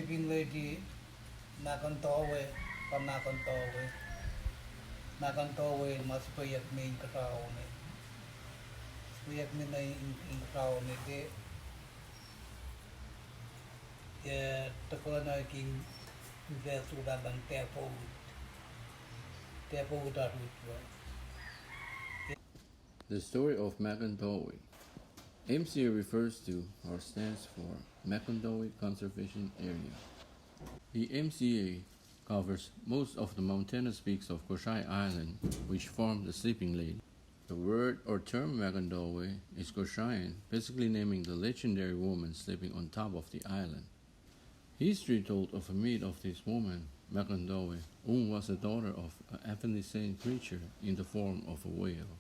sleeping lady Mahkontowe from Mahkontowe. Mahkontowe must be at me in Kosrae. We have been in Kosrae. The colonel king there to that and therefore that The story of Mahkontowe. MCA refers to or stands for Mahkontowe Conservation Area. The MCA covers most of the mountainous peaks of Kosrae Island, which form the Sleeping Lady. The word or term Mahkontowe is Kosraean, basically naming the legendary woman sleeping on top of the island. History told of a myth of this woman, Mahkontowe, who was the daughter of an heavenly sent creature in the form of a whale.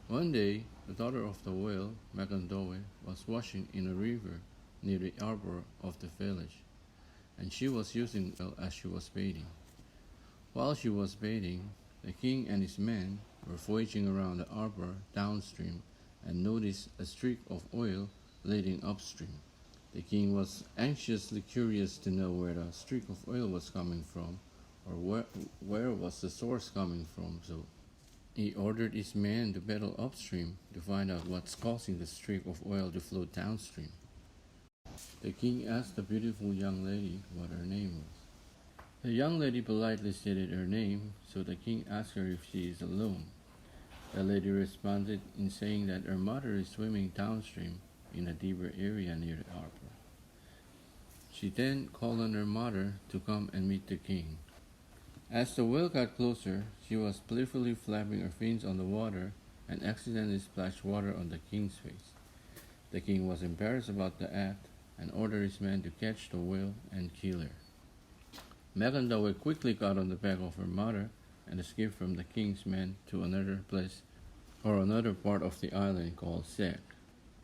One day, the daughter of the whale, Mahkontowe, was washing in a river near the arbor of the village, and she was using it as she was bathing. While she was bathing, the king and his men were voyaging around the arbor downstream and noticed a streak of oil leading upstream. The king was anxiously curious to know where the streak of oil was coming from, or where was the source coming from, so he ordered his men to paddle upstream to find out what's causing the streak of oil to flow downstream. The king asked the beautiful young lady what her name was. The young lady politely stated her name, so the king asked her if she is alone. The lady responded in saying that her mother is swimming downstream in a deeper area near the arbor. She then called on her mother to come and meet the king. As the whale got closer, she was playfully flapping her fins on the water and accidentally splashed water on the king's face. The king was embarrassed about the act and ordered his men to catch the whale and kill her. Mahkontowe quickly got on the back of her mother and escaped from the king's men to another place or another part of the island called Sek.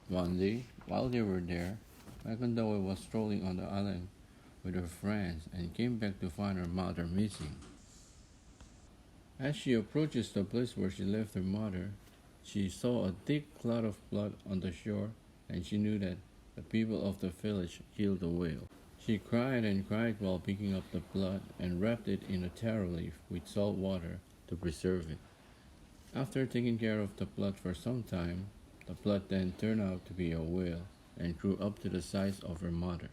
One day, while they were there, Mahkontowe was strolling on the island with her friends and came back to find her mother missing. As she approaches the place where she left her mother, she saw a thick cloud of blood on the shore, and she knew that the people of the village killed the whale. She cried and cried while picking up the blood and wrapped it in a taro leaf with salt water to preserve it. After taking care of the blood for some time, the blood then turned out to be a whale and grew up to the size of her mother.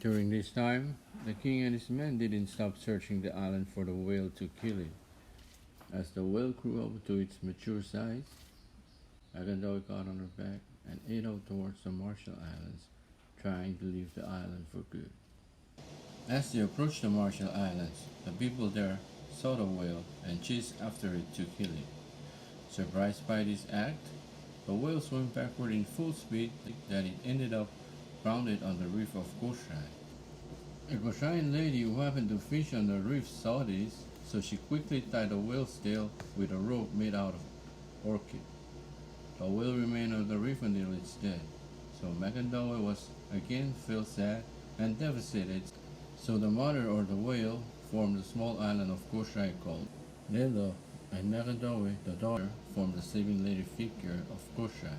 During this time, the king and his men didn't stop searching the island for the whale to kill it. As the whale grew up to its mature size, Mahkontowe got on her back and ate out towards the Marshall Islands, trying to leave the island for good. As they approached the Marshall Islands, the people there saw the whale and chased after it to kill it. Surprised by this act, the whale swam backward in full speed that it ended up grounded on the reef of Kosrae. A Kosraean lady who happened to fish on the reef saw this, so she quickly tied the whale's tail with a rope made out of orchid. The whale remained on the reef until it's dead, so Mahkontowe was again felt sad and devastated. So the mother or the whale formed the small island of Kosrae called Lelo, and Mahkontowe, the daughter, formed the sleeping lady figure of Kosrae.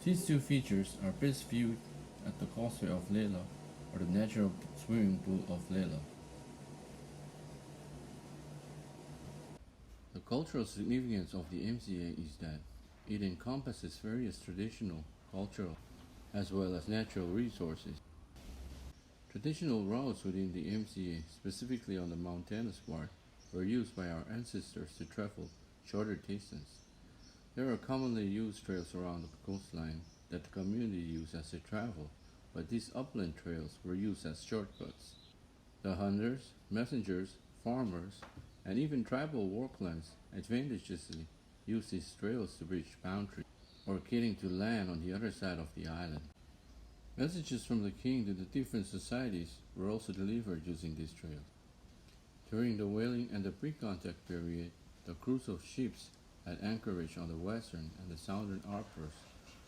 These two features are best viewed at the Kosrae of Lelo, or the natural swimming pool of Lelo. The cultural significance of the MCA is that it encompasses various traditional, cultural, as well as natural resources. Traditional routes within the MCA, specifically on the mountainous part, were used by our ancestors to travel shorter distance. There are commonly used trails around the coastline that the community used as they travel, but these upland trails were used as shortcuts. The hunters, messengers, farmers, and even tribal warclans advantageously used these trails to reach boundaries or getting to land on the other side of the island. Messages from the king to the different societies were also delivered using these trails. During the whaling and the pre-contact period, the crews of ships at anchorage on the western and the southern arbors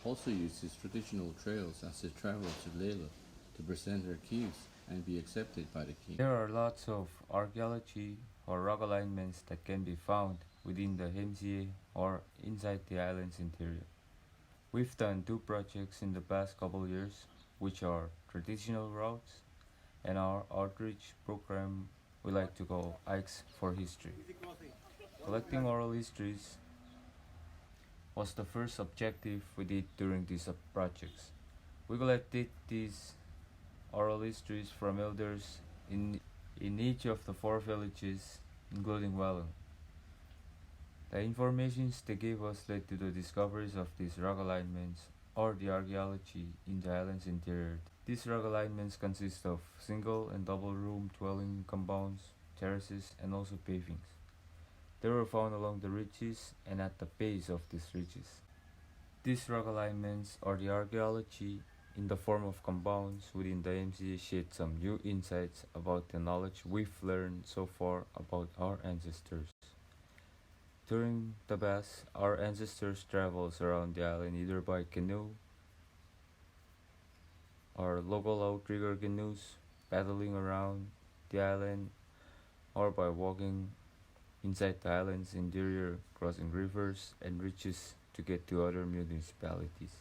also used these traditional trails as they traveled to Lelo to present their gifts and be accepted by the king. There are lots of archaeology or rock alignments that can be found within the MCA or inside the island's interior. We've done 2 projects in the past couple years, which are traditional routes, and our outreach program we like to call Hikes for History. Collecting oral histories was the first objective we did during these projects. We collected these oral histories from elders in each of the four villages, including Wallon. The information they gave us led to the discoveries of these rock alignments or the archaeology in the island's interior. These rock alignments consist of single and double room dwelling compounds, terraces, and also pavings. They were found along the ridges and at the base of these ridges. These rock alignments or the archaeology in the form of compounds within the MCA shed some new insights about the knowledge we've learned so far about our ancestors. During the past, our ancestors traveled around the island either by canoe or local outrigger canoes, paddling around the island, or by walking inside the island's interior, crossing rivers and ridges to get to other municipalities.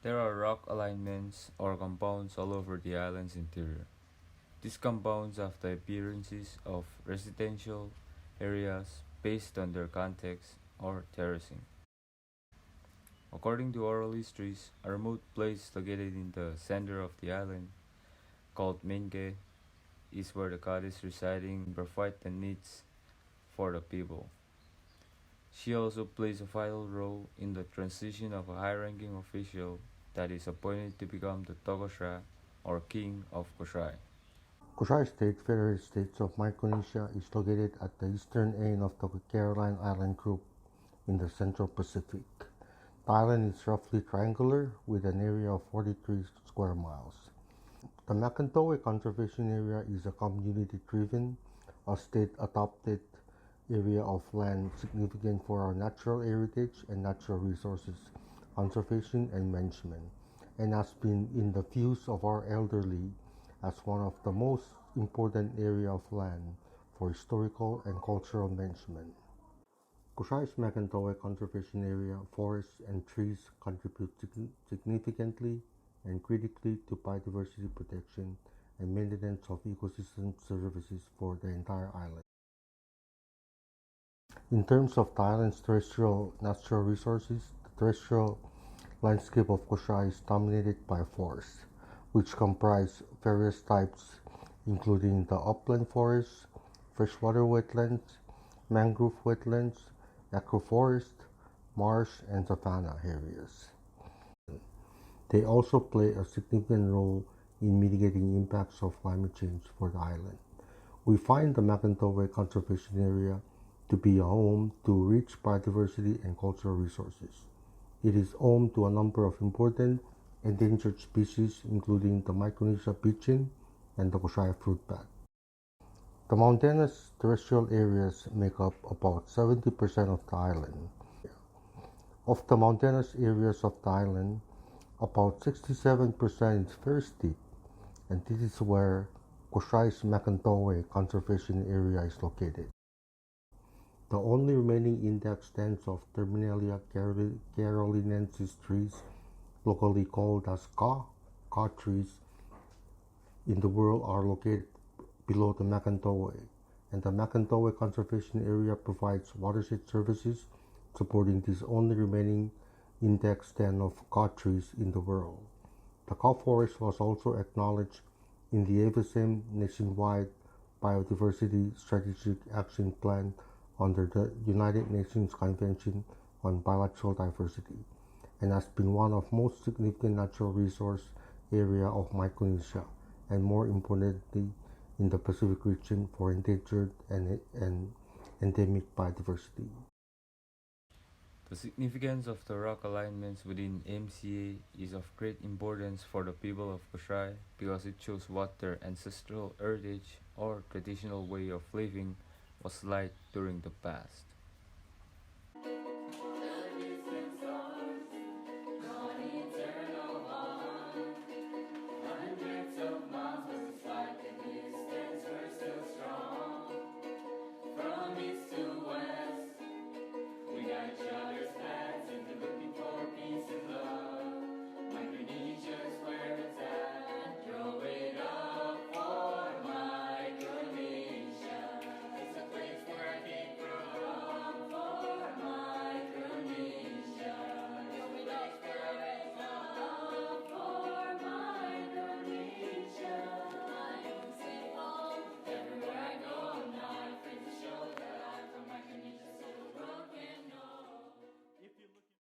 There are rock alignments or compounds all over the island's interior. These compounds have the appearances of residential areas based on their context or terracing. According to oral histories, a remote place located in the center of the island, called Minge, is where the goddess residing and provide the needs for the people. She also plays a vital role in the transition of a high-ranking official that is appointed to become the Kosrae or King of Kosrae. Kosrae State, Federated States of Micronesia, is located at the eastern end of the Caroline Island group in the Central Pacific. The island is roughly triangular with an area of 43 square miles. The Mahkontowe Conservation Area is a community-driven, state-adopted area of land significant for our natural heritage and natural resources conservation and management, and has been in the views of our elderly as one of the most important area of land for historical and cultural management. Kosrae's Mahkontowe Conservation Area, forests and trees contribute significantly and critically to biodiversity protection and maintenance of ecosystem services for the entire island. In terms of the island's terrestrial natural resources, the terrestrial landscape of Kosrae is dominated by forests, which comprise various types including the upland forests, freshwater wetlands, mangrove wetlands, agroforest, marsh, and savanna areas. They also play a significant role in mitigating impacts of climate change for the island. We find the Mahkontowe Conservation Area to be a home to rich biodiversity and cultural resources. It is home to a number of important endangered species including the Micronesia pigeon and the Kosrae fruit bat. The mountainous terrestrial areas make up about 70% of the island. Of the mountainous areas of the island, about 67% is very steep, and this is where Kosrae's Mahkontowe Conservation Area is located. The only remaining intact stands of Terminalia carolinensis trees, locally called as ka trees, in the world are located below the Mahkontowe, and the Mahkontowe Conservation Area provides watershed services supporting this only remaining intact stand of ka trees in the world. The ka forest was also acknowledged in the FSM Nationwide Biodiversity Strategic Action Plan under the United Nations Convention on Biological Diversity, and has been one of most significant natural resource area of Micronesia, and more importantly, in the Pacific region for endangered and endemic biodiversity. The significance of the rock alignments within MCA is of great importance for the people of Kosrae because it shows what their ancestral heritage or traditional way of living was like during the past.